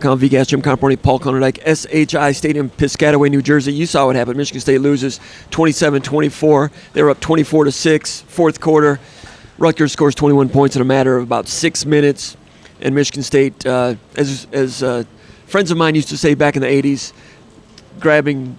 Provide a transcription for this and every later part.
VGAS, Jim Comparoni, Paul Konyndyk, SHI Stadium, Piscataway, New Jersey. You saw what happened. Michigan State loses 27-24. They were up 24-6, fourth quarter. Rutgers scores 21 points in a matter of about 6 minutes. And Michigan State, as friends of mine used to say back in the 80s, grabbing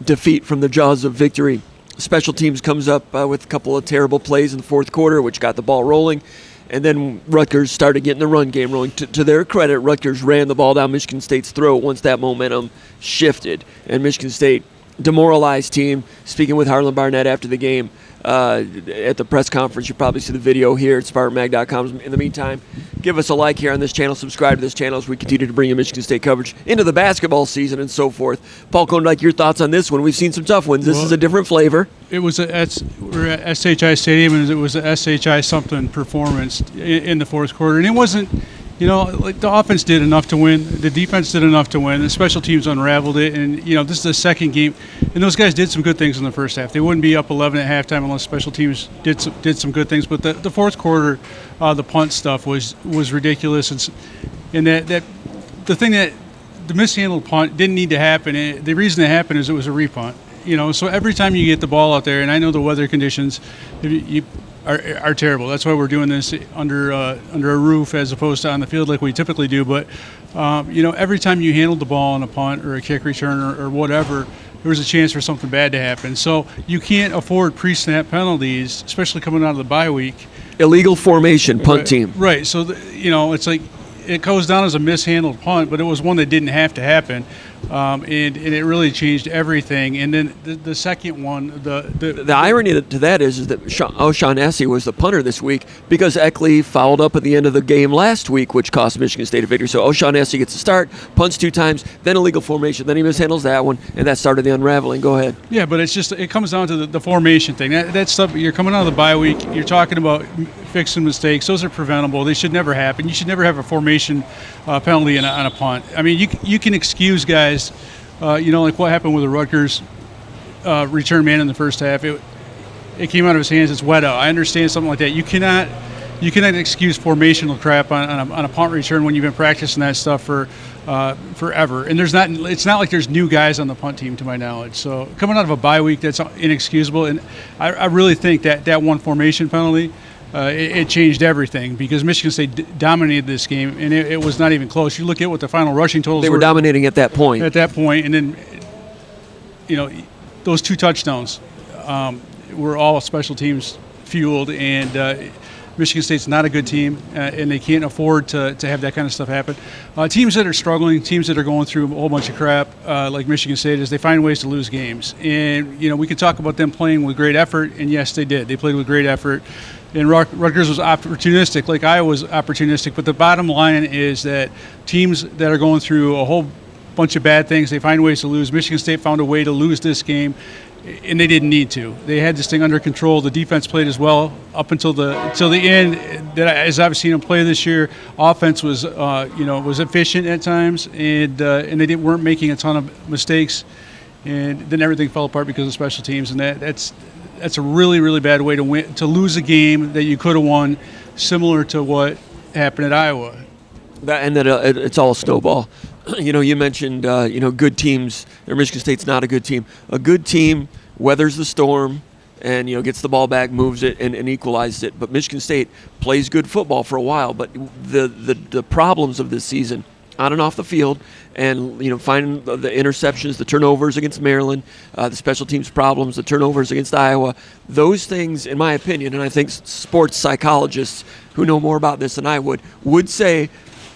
defeat from the jaws of victory. Special teams comes up with a couple of terrible plays in the fourth quarter, which got the ball rolling. And then Rutgers started getting the run game rolling. To their credit, Rutgers ran the ball down Michigan State's throat once that momentum shifted. And Michigan State, demoralized team, speaking with Harlan Barnett after the game at the press conference. You probably see the video here at SpartanMag.com. In the meantime, give us a like here on this channel. Subscribe to this channel as we continue to bring you Michigan State coverage into the basketball season and so forth. Paul Konyndyk, your thoughts on this one? We've seen some tough ones. This is a different flavor. We're at SHI Stadium, and it was a SHI something performance in the fourth quarter. And it wasn't, like the offense did enough to win. The defense did enough to win. The special teams unraveled it. And, this is the second game. And those guys did some good things in the first half. They wouldn't be up 11 at halftime unless special teams did some good things. But the fourth quarter, the punt stuff was ridiculous. And that the thing that the mishandled punt didn't need to happen. The reason it happened is it was a repunt. So every time you get the ball out there, and I know the weather conditions are terrible. That's why we're doing this under a roof as opposed to on the field like we typically do. But every time you handled the ball on a punt or a kick return or whatever, there was a chance for something bad to happen. So you can't afford pre-snap penalties, especially coming out of the bye week. Illegal formation, punt team. Right. So it's like it goes down as a mishandled punt, but it was one that didn't have to happen. And it really changed everything. And then the second one, the irony to that is that O'Shaughnessy was the punter this week because Eckley fouled up at the end of the game last week, which cost Michigan State a victory. So O'Shaughnessy gets a start, punts 2 times, then illegal formation, then he mishandles that one, and that started the unraveling. Go ahead. Yeah, but it comes down to the formation thing. That stuff, you're coming out of the bye week, you're talking about fixing mistakes. Those are preventable. They should never happen. You should never have a formation penalty on a punt. I mean, you can excuse guys, like what happened with the Rutgers return man in the first half. It came out of his hands. It's wet out. I understand something like that. You cannot excuse formational crap on a punt return when you've been practicing that stuff for forever. And it's not like there's new guys on the punt team, to my knowledge. So coming out of a bye week, that's inexcusable. And I really think that one formation penalty, it changed everything because Michigan State dominated this game, and it was not even close. You look at what the final rushing totals were. They were dominating at that point. And then, those 2 touchdowns were all special teams fueled, and Michigan State's not a good team, and they can't afford to have that kind of stuff happen. Teams that are struggling, teams that are going through a whole bunch of crap, like Michigan State, is they find ways to lose games. And, we could talk about them playing with great effort, and yes, they did. They played with great effort. And Rutgers was opportunistic, like Iowa was opportunistic. But the bottom line is that teams that are going through a whole bunch of bad things, they find ways to lose. Michigan State found a way to lose this game, and they didn't need to. They had this thing under control. The defense played as well up until the end. As I've seen them play this year, offense was efficient at times, and they weren't making a ton of mistakes. And then everything fell apart because of special teams, and that's a really, really bad way to lose a game that you could have won, similar to what happened at Iowa. It's all a snowball. You mentioned, good teams. Michigan State's not a good team. A good team weathers the storm and, gets the ball back, moves it, and equalizes it. But Michigan State plays good football for a while. But the problems of this season, on and off the field, and finding the interceptions, the turnovers against Maryland, the special teams problems, the turnovers against Iowa, those things, in my opinion, and I think sports psychologists who know more about this than I would say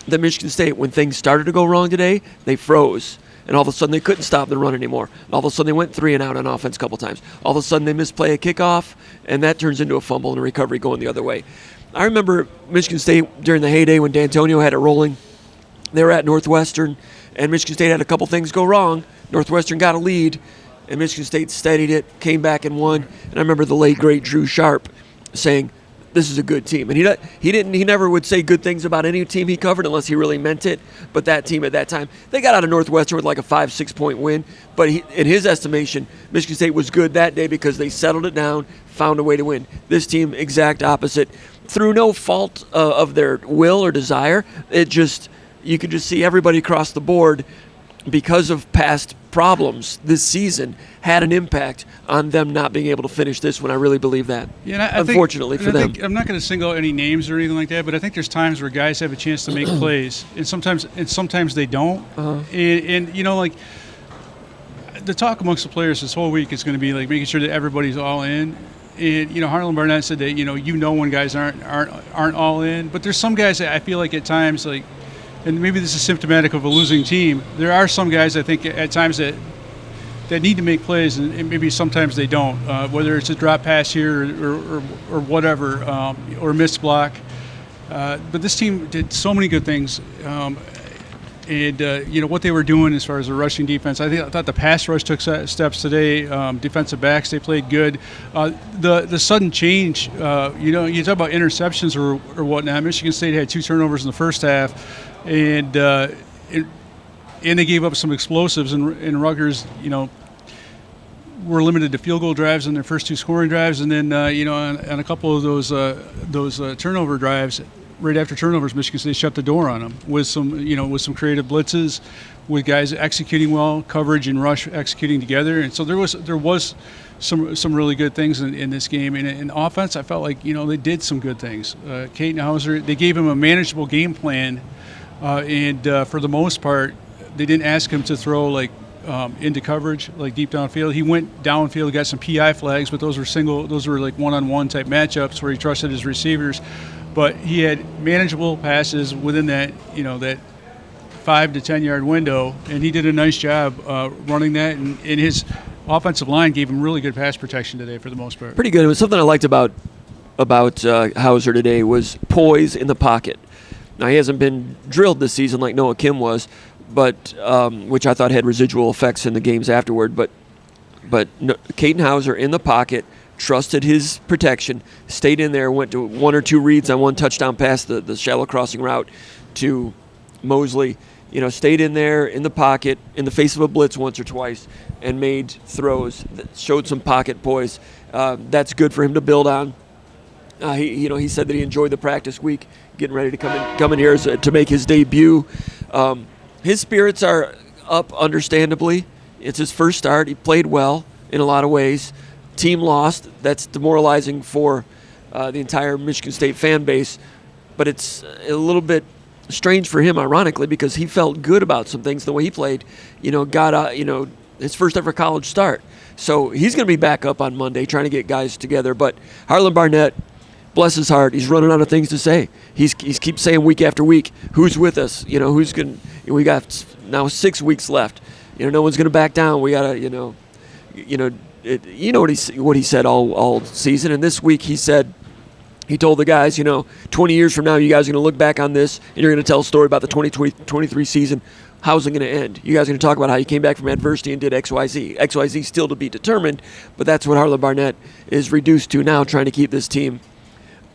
that Michigan State, when things started to go wrong today, they froze. And all of a sudden they couldn't stop the run anymore. And all of a sudden they went 3 and out on offense a couple times. All of a sudden they misplay a kickoff, and that turns into a fumble and a recovery going the other way. I remember Michigan State during the heyday when D'Antonio had it rolling. They were at Northwestern, and Michigan State had a couple things go wrong. Northwestern got a lead, and Michigan State steadied it, came back and won. And I remember the late, great Drew Sharp saying, this is a good team. And he never would say good things about any team he covered unless he really meant it. But that team at that time, they got out of Northwestern with like a 5-6 point win. But in his estimation, Michigan State was good that day because they settled it down, found a way to win. This team, exact opposite. Through no fault of their will or desire, it just you could just see everybody across the board, because of past problems this season, had an impact on them not being able to finish this one. I really believe that. Yeah, I unfortunately think, for them. I'm not going to single out any names or anything like that, but I think there's times where guys have a chance to make plays, and sometimes they don't. And you know, like the talk amongst the players this whole week is going to be like making sure that everybody's all in. And you know, Harlan Barnett said that when guys aren't all in, but there's some guys that I feel like at times like. And maybe this is symptomatic of a losing team. There are some guys I think at times that need to make plays, and maybe sometimes they don't. Whether it's a drop pass here or whatever, or a missed block. But this team did so many good things, and what they were doing as far as the rushing defense. I thought the pass rush took steps today. Defensive backs, they played good. The sudden change. You talk about interceptions or whatnot. Michigan State had 2 turnovers in the first half. And they gave up some explosives, and Rutgers, were limited to field goal drives in their first 2 scoring drives, and then on a couple of those turnover drives, right after turnovers, Michigan State shut the door on them with some creative blitzes, with guys executing well, coverage and rush executing together, and so there was some really good things in this game. And in offense, I felt like they did some good things. Katin Hauser, they gave him a manageable game plan. And for the most part, they didn't ask him to throw into coverage, like deep downfield. He went downfield, got some PI flags, but those were like one-on-one type matchups where he trusted his receivers. But he had manageable passes within that 5 to 10 yard window, and he did a nice job running that. And his offensive line gave him really good pass protection today for the most part. Pretty good. It was something I liked about Hauser today was poise in the pocket. Now, he hasn't been drilled this season like Noah Kim was, but which I thought had residual effects in the games afterward. But Katin Hauser in the pocket, trusted his protection, stayed in there, went to 1 or 2 reads on 1 touchdown pass, the shallow crossing route to Mosley. Stayed in there in the pocket in the face of a blitz once or twice and made throws that showed some pocket poise. That's good for him to build on. He said that he enjoyed the practice week, getting ready to come in here to make his debut. His spirits are up, understandably. It's his first start. He played well in a lot of ways. Team lost. That's demoralizing for the entire Michigan State fan base. But it's a little bit strange for him, ironically, because he felt good about some things the way he played. Got his first ever college start. So he's going to be back up on Monday trying to get guys together. But Harlan Barnett, bless his heart, he's running out of things to say. He keeps saying week after week, who's with us? Who's going? We got now 6 weeks left. No one's going to back down. We got to, what he said all season. And this week he told the guys, 20 years from now, you guys are going to look back on this and you're going to tell a story about the 2023 season. How's it going to end? You guys are going to talk about how you came back from adversity and did XYZ. XYZ still to be determined, but that's what Harlan Barnett is reduced to now, trying to keep this team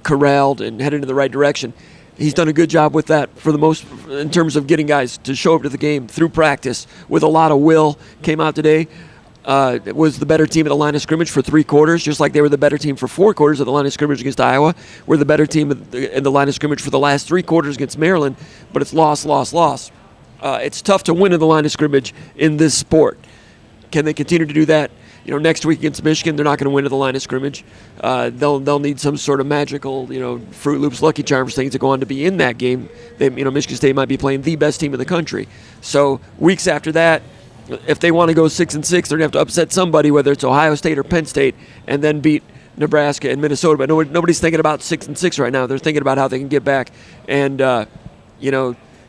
corralled and headed in the right direction. He's done a good job with that in terms of getting guys to show up to the game through practice with a lot of will. Came out today, was the better team at the line of scrimmage for 3 quarters, just like they were the better team for 4 quarters at the line of scrimmage against Iowa. We're the better team in the line of scrimmage for the last 3 quarters against Maryland, but it's loss. It's tough to win in the line of scrimmage in this sport. Can they continue to do that? Next week against Michigan, they're not going to win at the line of scrimmage. They'll need some sort of magical, Fruit Loops, Lucky Charms things to go on to be in that game. Michigan State might be playing the best team in the country. So weeks after that, if they want to go 6-6, they're going to have to upset somebody, whether it's Ohio State or Penn State, and then beat Nebraska and Minnesota. But nobody's thinking about 6-6 right now. They're thinking about how they can get back and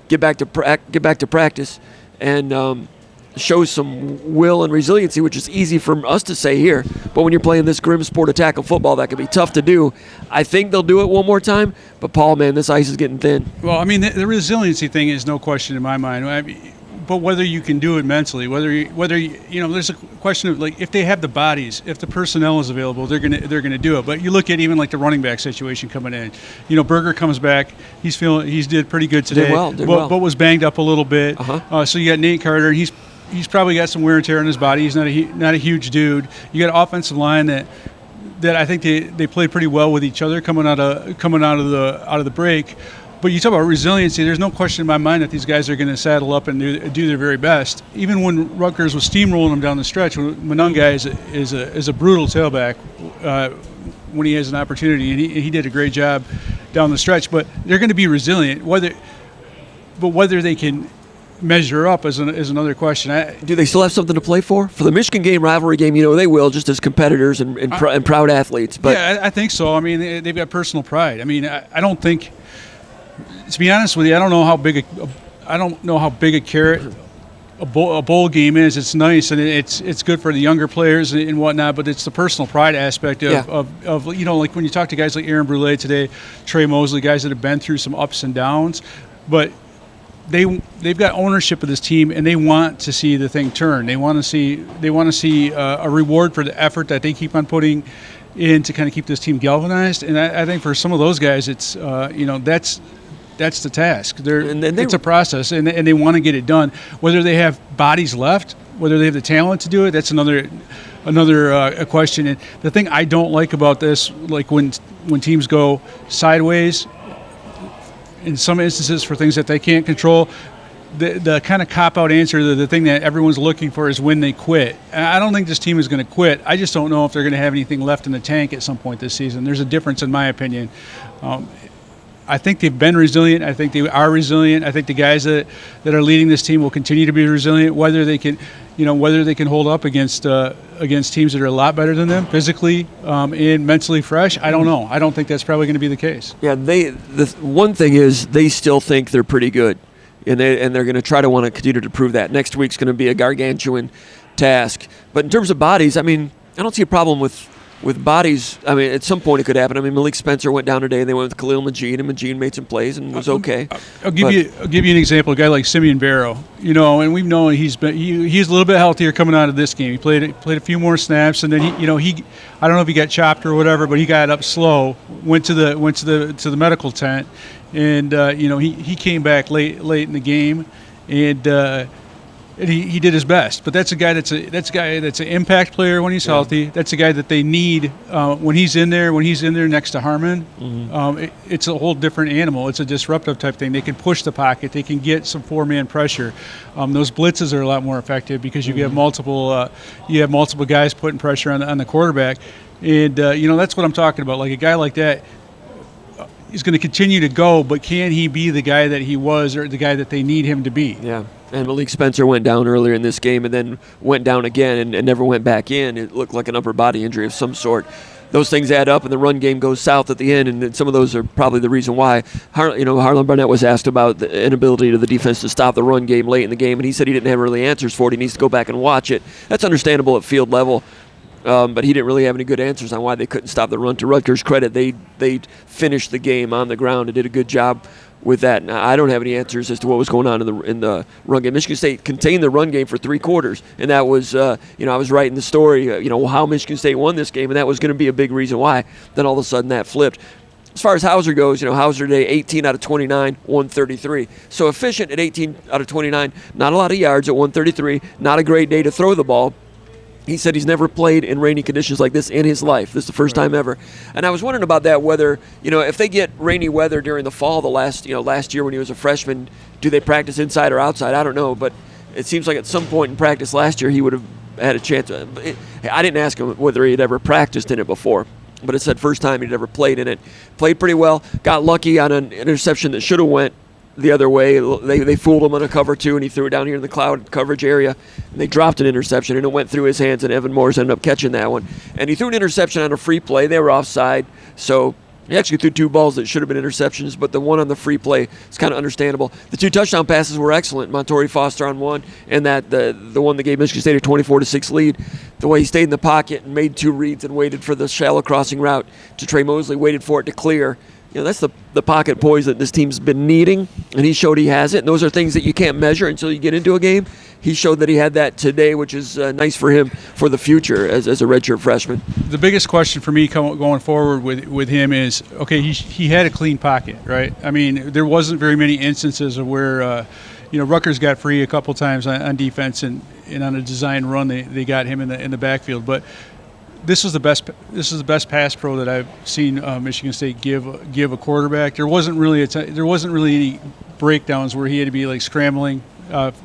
get back to practice and show some will and resiliency, which is easy for us to say here. But when you're playing this grim sport of tackle football, that can be tough to do. I think they'll do it one more time. But, Paul, man, this ice is getting thin. Well, I mean, the resiliency thing is no question in my mind. But whether you can do it mentally, whether there's a question of if they have the bodies, if the personnel is available, they're gonna do it. But you look at even the running back situation coming in. Berger comes back, he's did pretty good today, did well. But was banged up a little bit. So you got Nate Carter, he's probably got some wear and tear on his body. He's not a huge dude. You got an offensive line that I think they played pretty well with each other coming out of the break. But you talk about resiliency. There's no question in my mind that these guys are going to saddle up and do their very best. Even when Rutgers was steamrolling them down the stretch, Monunga is a brutal tailback when he has an opportunity, and he did a great job down the stretch. But they're going to be resilient. Whether they can measure up is another question. Do they still have something to play for? For the Michigan game, rivalry game, they will, just as competitors and proud athletes. But yeah, I think so. I mean, they've got personal pride. I mean, I don't think, to be honest with you, I don't know how big a carrot a bowl game is. It's nice and it's good for the younger players and whatnot, but it's the personal pride aspect of like when you talk to guys like Aaron Brule today, Trey Mosley, guys that have been through some ups and downs, but they've got ownership of this team, and they want to see the thing turn. They want to see a reward for the effort that they keep on putting in to kind of keep this team galvanized. And I think for some of those guys, it's that's the task. It's a process, and they want to get it done. Whether they have bodies left, whether they have the talent to do it, that's another question. And the thing I don't like about this, like when teams go sideways, in some instances for things that they can't control, the kind of cop-out answer, the thing that everyone's looking for is when they quit. And I don't think this team is going to quit. I just don't know if they're going to have anything left in the tank at some point this season. There's a difference in my opinion. I think they've been resilient. I think they are resilient. I think the guys that are leading this team will continue to be resilient. Whether they can hold up against teams that are a lot better than them physically and mentally fresh, I don't know. I don't think that's probably going to be the case. Yeah, the one thing is they still think they're pretty good, and they're going to try to want to continue to prove that. Next week's going to be a gargantuan task. But in terms of bodies, I mean, I don't see a problem with bodies. I mean, at some point it could happen. I mean, Malik Spencer went down today. They went with Khalil Majid, and Majid made some plays and was okay. I'll give you an example. A guy like Simeon Barrow, and we've known he's a little bit healthier coming out of this game. He played a few more snaps, and then he I don't know if he got chopped or whatever, but he got up slow, went to the medical tent, and he came back late in the game, and he did his best. But that's a guy that's an impact player when he's healthy. That's a guy that they need when he's in there next to Harmon. Mm-hmm. It's a whole different animal. It's a disruptive type thing. They can push the pocket. They can get some four-man pressure. Those blitzes are a lot more effective because you have multiple guys putting pressure on the quarterback. And that's what I'm talking about. Like a guy like that is going to continue to go, but can he be the guy that he was or the guy that they need him to be? Yeah. And Malik Spencer went down earlier in this game and then went down again and never went back in. It looked like an upper body injury of some sort. Those things add up, and the run game goes south at the end, and some of those are probably the reason why. Harlan Barnett was asked about the inability of the defense to stop the run game late in the game, and he said he didn't have really answers for it. He needs to go back and watch it. That's understandable at field level. But he didn't really have any good answers on why they couldn't stop the run. To Rutgers' credit, they finished the game on the ground and did a good job with that. Now, I don't have any answers as to what was going on in the run game. Michigan State contained the run game for 3 quarters, and that was, I was writing the story, how Michigan State won this game, and that was going to be a big reason why. Then all of a sudden that flipped. As far as Hauser goes, Hauser today, 18 out of 29, 133. So efficient at 18 out of 29, not a lot of yards at 133, not a great day to throw the ball. He said he's never played in rainy conditions like this in his life. This is the first time ever. And I was wondering about that, whether, if they get rainy weather during the fall, last year when he was a freshman, do they practice inside or outside? I don't know, but it seems like at some point in practice last year he would have had a chance. I didn't ask him whether he had ever practiced in it before, but it said first time he'd ever played in it. Played pretty well, got lucky on an interception that should have went the other way. They fooled him on a cover 2, and he threw it down here in the cloud coverage area, and they dropped an interception, and it went through his hands, and Evan Morris ended up catching that one. And he threw an interception on a free play. They were offside, so he actually threw 2 balls that should have been interceptions, but the one on the free play is kind of understandable. The 2 touchdown passes were excellent. Montori Foster on one, and that the one that gave Michigan State a 24-6 lead. The way he stayed in the pocket and made 2 reads and waited for the shallow crossing route to Trey Mosley, waited for it to clear. That's the pocket poise that this team's been needing, and he showed he has it. And those are things that you can't measure until you get into a game. He showed that he had that today, which is nice for him for the future as a redshirt freshman. The biggest question for me going forward with him is, okay, he had a clean pocket, right? I mean, there wasn't very many instances of where Rutgers got free a couple times on defense, and on a design run they got him in the backfield, but this is the best pass pro that I've seen Michigan State give a quarterback. There wasn't really any breakdowns where he had to be like scrambling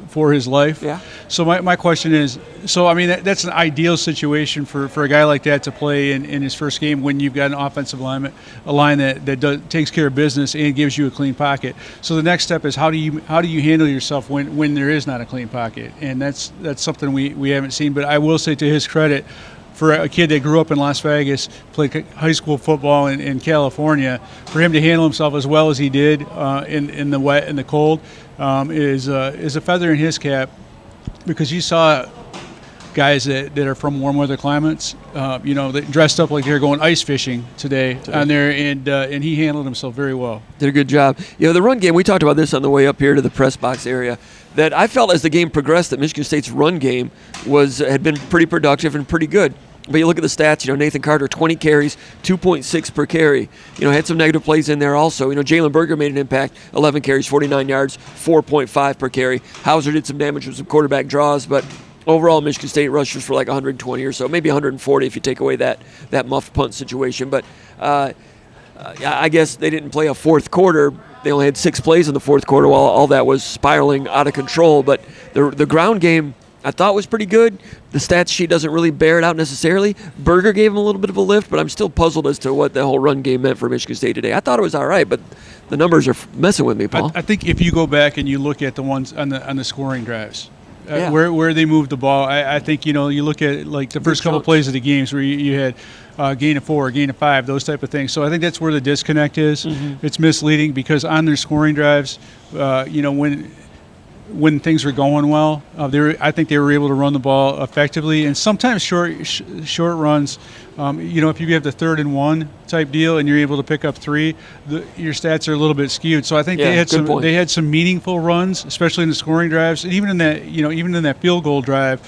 for his life. Yeah. So my question is, that's an ideal situation for a guy like that to play in his first game when you've got an offensive line that takes care of business and gives you a clean pocket. So the next step is how do you handle yourself when there is not a clean pocket, and that's something we haven't seen. But I will say, to his credit, for a kid that grew up in Las Vegas, played high school football in California, for him to handle himself as well as he did in the wet and the cold is a feather in his cap, because you saw guys that are from warm weather climates, that dressed up like they're going ice fishing today on there, and he handled himself very well. Did a good job. The run game, we talked about this on the way up here to the press box area, that I felt as the game progressed that Michigan State's run game had been pretty productive and pretty good. But you look at the stats, Nathan Carter, 20 carries, 2.6 per carry. Had some negative plays in there also. Jalen Berger made an impact, 11 carries, 49 yards, 4.5 per carry. Hauser did some damage with some quarterback draws, but overall Michigan State rushers for like 120 or so, maybe 140 if you take away that muffed punt situation. But I guess they didn't play a fourth quarter. They only had 6 plays in the fourth quarter while all that was spiraling out of control. But the ground game, I thought, was pretty good. The stats sheet doesn't really bear it out necessarily. Berger gave him a little bit of a lift, but I'm still puzzled as to what the whole run game meant for Michigan State today. I thought it was all right, but the numbers are messing with me, Paul. I think if you go back and you look at the ones on the scoring drives, where they moved the ball, I think you look at like the first couple plays of the games where you had gain of 4, gain of 5, those type of things. So I think that's where the disconnect is. Mm-hmm. It's misleading because on their scoring drives, when things were going well, I think they were able to run the ball effectively, and sometimes short runs. If you have the 3rd and 1 type deal and you're able to pick up 3, your stats are a little bit skewed. So I think they had some meaningful runs, especially in the scoring drives, and even in that field goal drive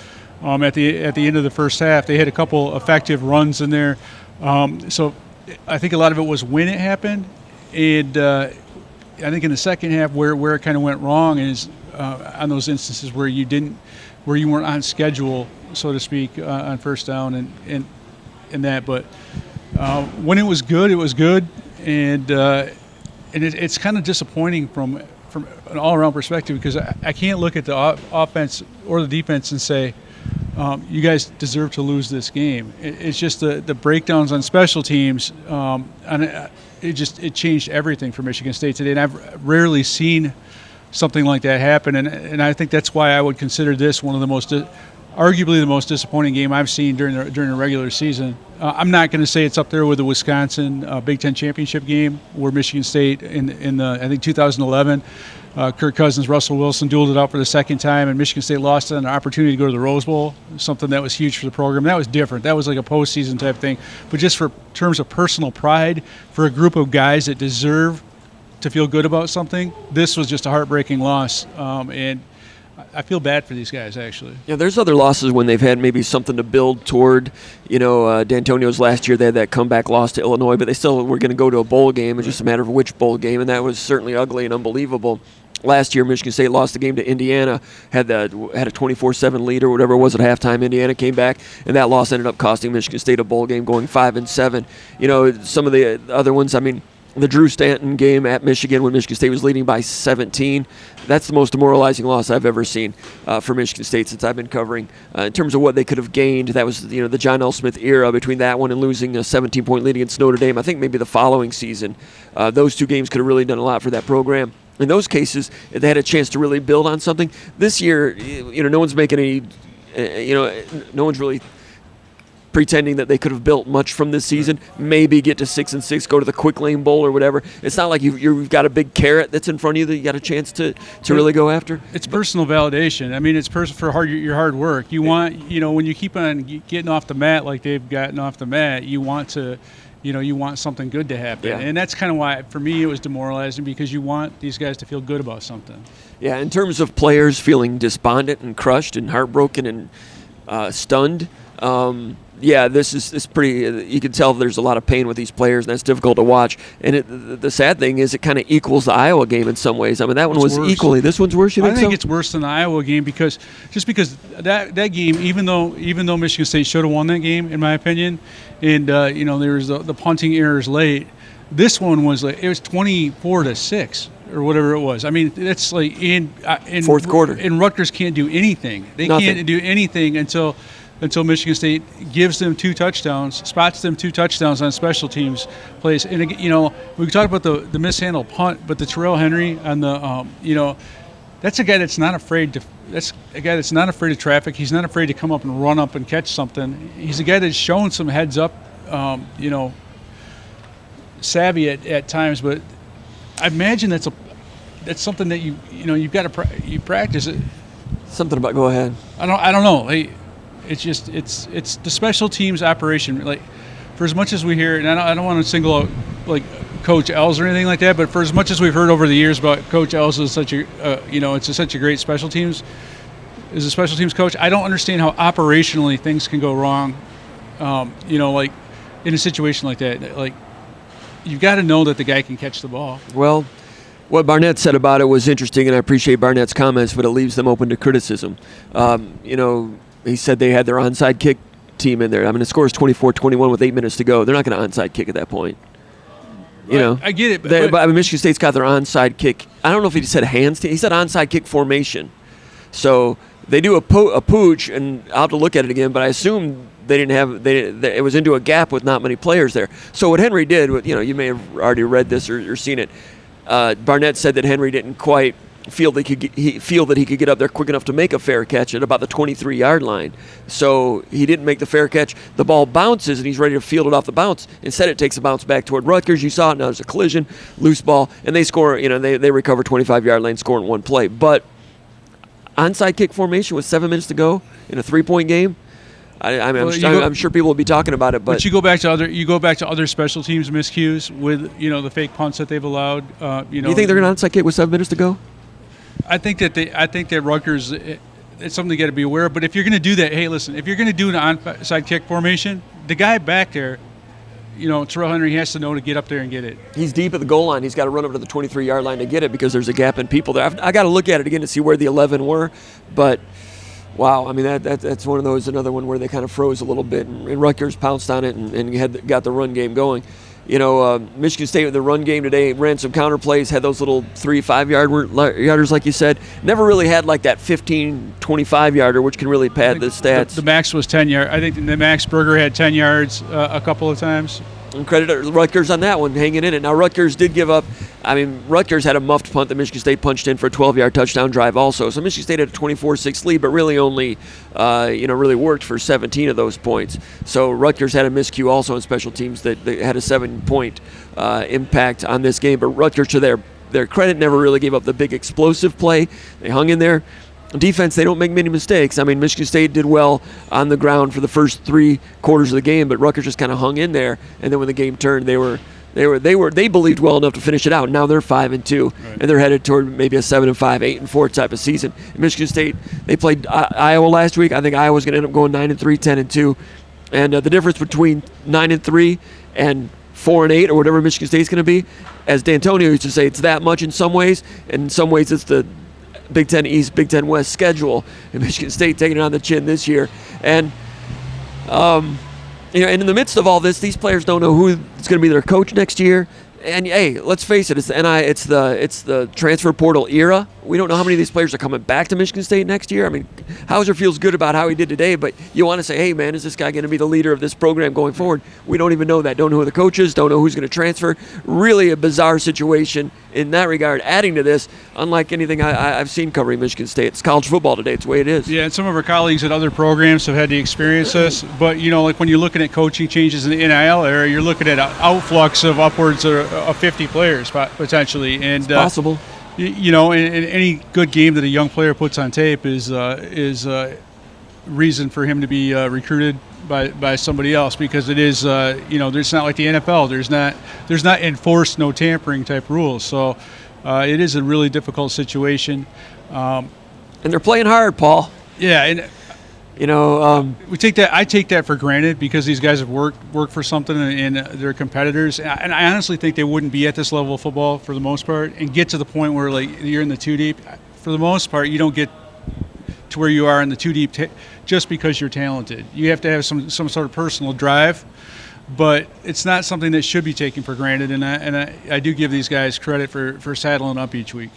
at the end of the first half, they had a couple effective runs in there. So I think a lot of it was when it happened, and I think in the second half where it kind of went wrong is on those instances where you weren't on schedule, so to speak, on first down and that. But when it was good, and it's kind of disappointing from an all-around perspective, because I can't look at the offense or the defense and say, you guys deserve to lose this game. It's just the breakdowns on special teams, and it changed everything for Michigan State today. And I've rarely seen something like that happen, and I think that's why I would consider this one of the arguably the most disappointing game I've seen during the regular season. I'm not going to say it's up there with the Wisconsin Big Ten championship game where Michigan State in the I think 2011. Kirk Cousins, Russell Wilson dueled it out for the second time, and Michigan State lost an opportunity to go to the Rose Bowl, something that was huge for the program. That was different. That was like a postseason type thing. But just for terms of personal pride, for a group of guys that deserve to feel good about something, this was just a heartbreaking loss. And I feel bad for these guys, actually. Yeah, there's other losses when they've had maybe something to build toward. D'Antonio's last year, they had that comeback loss to Illinois, but they still were going to go to a bowl game. It's just a matter of which bowl game, and that was certainly ugly and unbelievable. Last year, Michigan State lost the game to Indiana, had a 24-7 lead or whatever it was at halftime. Indiana came back, and that loss ended up costing Michigan State a bowl game, going 5-7. Some of the other ones, the Drew Stanton game at Michigan when Michigan State was leading by 17, that's the most demoralizing loss I've ever seen for Michigan State since I've been covering. In terms of what they could have gained, that was the John L. Smith era between that one and losing a 17-point lead against Notre Dame. I think maybe the following season, those two games could have really done a lot for that program. In those cases, they had a chance to really build on something. This year, no one's making any, no one's really pretending that they could have built much from this season. Maybe get to 6-6, go to the Quick Lane Bowl or whatever. It's not like you've got a big carrot that's in front of you that you got a chance to really go after. It's personal validation. It's for your hard work. You want, when you keep on getting off the mat like they've gotten off the mat, you want to, you want something good to happen. Yeah. And that's kind of why, for me, it was demoralizing, because you want these guys to feel good about something. Yeah, in terms of players feeling despondent and crushed and heartbroken and stunned, yeah, this is pretty. You can tell there's a lot of pain with these players, and that's difficult to watch. And the sad thing is, it kind of equals the Iowa game in some ways. I mean, that one was worse. equally. This one's worse. You think I think so? it's worse than the Iowa game because that game, even though Michigan State should have won that game, in my opinion, and there was the punting errors late. This one was it was 24-6 or whatever it was. I mean, that's like in fourth quarter. And Rutgers can't do anything. They can't do anything until Michigan State gives them 2 touchdowns, spots them 2 touchdowns on special teams plays. And we talked about the mishandled punt, but the Terrell Henry on the that's a guy that's not afraid to. That's a guy that's not afraid of traffic. He's not afraid to come up and run up and catch something. He's a guy that's shown some heads up, savvy at times. But I imagine that's something that you've got to practice it. Something about go ahead. I don't know. It's just it's the special teams operation. Like, for as much as we hear, and I don't want to single out like Coach Els or anything like that, but for as much as we've heard over the years about Coach Els is such a it's such a great special teams coach, I don't understand how operationally things can go wrong. Like in a situation like that, like you've got to know that the guy can catch the ball. Well, what Barnett said about it was interesting, and I appreciate Barnett's comments, but it leaves them open to criticism. He said they had their onside kick team in there. I mean, the score is 24-21 with 8 minutes to go. They're not going to onside kick at that point. I get it. But I mean, Michigan State's got their onside kick. I don't know if he said hands. He said onside kick formation. So they do a pooch, and I'll have to look at it again, but I assume they didn't have it was into a gap with not many players there. So what Henry did, you may have already read this or seen it. Barnett said that Henry didn't quite feel that he could get up there quick enough to make a fair catch at about the 23-yard line. So he didn't make the fair catch. The ball bounces, and he's ready to field it off the bounce. Instead, it takes a bounce back toward Rutgers. You saw it. Now there's a collision, loose ball, and they score. They recover 25-yard line, score in one play. But onside kick formation with 7 minutes to go in a 3-point game. I'm sure people will be talking about it, but you go back to other special teams miscues with the fake punts that they've allowed. You think they're going to onside kick with 7 minutes to go? I think that Rutgers, it's something you got to be aware of. But if you're going to do that, hey, listen, if you're going to do an onside kick formation, the guy back there, Terrell Henry, he has to know to get up there and get it. He's deep at the goal line. He's got to run up to the 23-yard line to get it because there's a gap in people there. I got to look at it again to see where the 11 were, but wow, I mean that's one of those, another one where they kind of froze a little bit, and Rutgers pounced on it and got the run game going. Michigan State with the run game today ran some counter plays, had those little 3-5 yarders like you said. Never really had like that 15, 25 yarder, which can really pad the stats. The max was 10 yards. I think the Max Berger had 10 yards a couple of times. And credit to Rutgers on that one, hanging in it. Now, Rutgers did give up. I mean, Rutgers had a muffed punt that Michigan State punched in for a 12-yard touchdown drive also. So Michigan State had a 24-6 lead, but really only, really worked for 17 of those points. So Rutgers had a miscue also on special teams that had a 7-point impact on this game. But Rutgers, to their credit, never really gave up the big explosive play. They hung in there. Defense, they don't make many mistakes. I mean, Michigan State did well on the ground for the first 3 quarters of the game, but Rutgers just kind of hung in there. And then when the game turned, they believed well enough to finish it out. Now they're 5-2, right, and they're headed toward maybe a 7-5, 8-4 type of season. And Michigan State, they played Iowa last week. I think Iowa's going to end up going 9-3, 10-2, and the difference between 9-3 and 4-8 or whatever Michigan State's going to be, as D'Antonio used to say, it's that much in some ways, and in some ways it's the Big Ten East, Big Ten West schedule, and Michigan State taking it on the chin this year. And and in the midst of all this, these players don't know who is going to be their coach next year. And hey, let's face it, it's the transfer portal era. We don't know how many of these players are coming back to Michigan State next year. I mean, Hauser feels good about how he did today, but you want to say, hey, man, is this guy going to be the leader of this program going forward? We don't even know that. Don't know who the coach is. Don't know who's going to transfer. Really a bizarre situation in that regard. Adding to this, unlike anything I've seen covering Michigan State, it's college football today. It's the way it is. Yeah, and some of our colleagues at other programs have had to experience this. But, like when you're looking at coaching changes in the NIL area, you're looking at an outflux of upwards of 50 players potentially. And it's possible. And any good game that a young player puts on tape is reason for him to be recruited by somebody else, because it is there's not like the NFL. There's not enforced no tampering type rules. So it is a really difficult situation. And they're playing hard, Paul. Yeah, and We take that. I take that for granted because these guys have worked for something and they're competitors. And I honestly think they wouldn't be at this level of football for the most part and get to the point where like you're in the two deep. For the most part, you don't get to where you are in the two deep just because you're talented. You have to have some sort of personal drive, but it's not something that should be taken for granted. And I do give these guys credit for saddling up each week.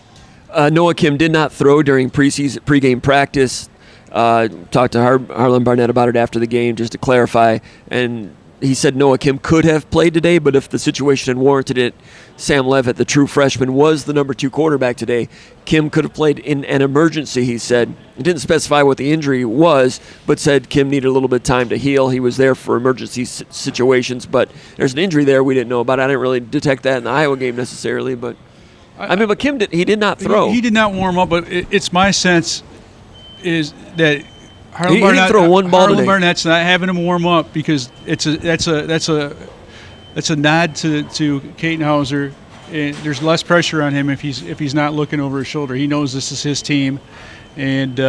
Noah Kim did not throw during pregame practice. Talked to Harlan Barnett about it after the game just to clarify, and he said Noah Kim could have played today, but if the situation had warranted it, Sam Levitt, the true freshman, was the number 2 quarterback today. Kim could have played in an emergency, he said. He didn't specify what the injury was, but said Kim needed a little bit of time to heal. He was there for emergency situations, but there's an injury there we didn't know about. I didn't really detect that in the Iowa game necessarily, but but Kim did not throw. He did not warm up, but it's my sense is that Harlan Barnett's not having him warm up because that's a nod to Katenhauser, and there's less pressure on him if he's not looking over his shoulder. He knows this is his team, and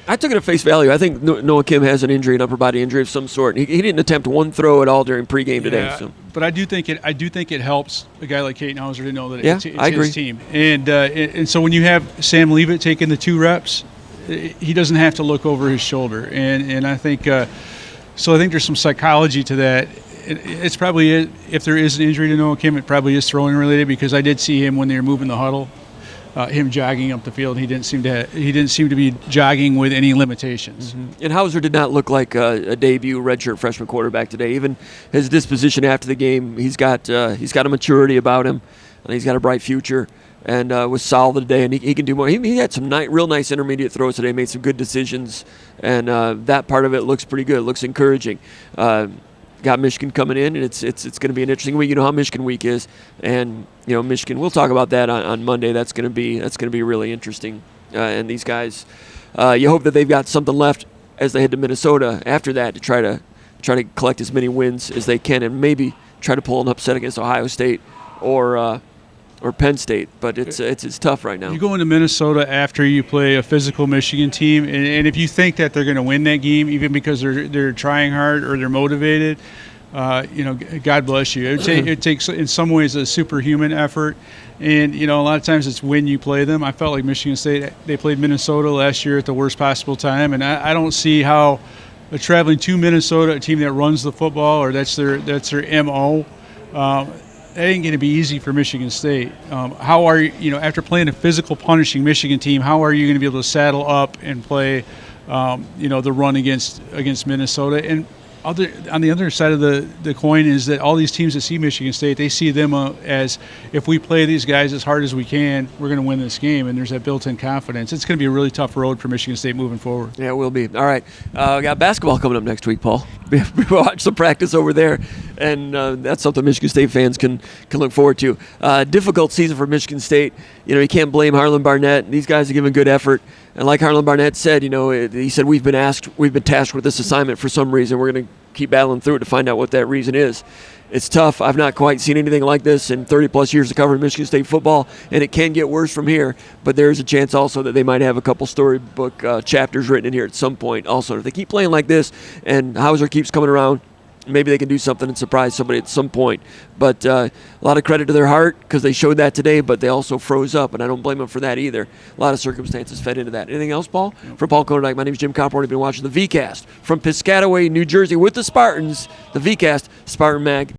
I took it at face value. I think Noah Kim has an injury, an upper body injury of some sort. He didn't attempt one throw at all during pregame today. So. But I do think it helps a guy like Katenhauser to know that it's I agree. his team. And so when you have Sam Leavitt taking the 2 reps, he doesn't have to look over his shoulder. And I think so. I think there's some psychology to that. It's probably, if there is an injury to Noah Kim, it probably is throwing related because I did see him when they were moving the huddle. Him jogging up the field, he didn't seem to be jogging with any limitations. Mm-hmm. And Hauser did not look like a debut redshirt freshman quarterback today. Even his disposition after the game, he's got a maturity about him, and he's got a bright future. And was solid today, and he can do more. He had some real nice intermediate throws today. Made some good decisions, and that part of it looks pretty good. Looks encouraging. Got Michigan coming in, and it's going to be an interesting week. You know how Michigan week is, and Michigan. We'll talk about that on Monday. That's going to be really interesting. And these guys, you hope that they've got something left as they head to Minnesota after that to try to collect as many wins as they can, and maybe try to pull an upset against Ohio State or Penn State. But it's tough right now. You go into Minnesota after you play a physical Michigan team, and if you think that they're going to win that game, even because they're trying hard or they're motivated, God bless you. It takes in some ways a superhuman effort, and a lot of times it's when you play them. I felt like Michigan State, they played Minnesota last year at the worst possible time, and I don't see how traveling to Minnesota, a team that runs the football or that's their MO. That ain't going to be easy for Michigan State. How are you, after playing a physical, punishing Michigan team, how are you going to be able to saddle up and play, the run against Minnesota? And on the other side of the coin is that all these teams that see Michigan State, they see them as if we play these guys as hard as we can, we're going to win this game. And there's that built-in confidence. It's going to be a really tough road for Michigan State moving forward. Yeah, it will be. All right. We got basketball coming up next week, Paul. We watch some practice over there, and that's something Michigan State fans can look forward to. Difficult season for Michigan State. You can't blame Harlan Barnett. These guys are giving good effort. And like Harlan Barnett said, he said we've been tasked with this assignment for some reason. We're going to keep battling through it to find out what that reason is. It's tough. I've not quite seen anything like this in 30-plus years of covering Michigan State football, and it can get worse from here. But there's a chance also that they might have a couple storybook chapters written in here at some point also. If they keep playing like this and Hauser keeps coming around, maybe they can do something and surprise somebody at some point. But a lot of credit to their heart because they showed that today, but they also froze up, and I don't blame them for that either. A lot of circumstances fed into that. Anything else, Paul? No. For Paul Konyndyk, my name is Jim Comparoni. I've been watching the VCast from Piscataway, New Jersey with the Spartans. The VCast, Spartan Mag.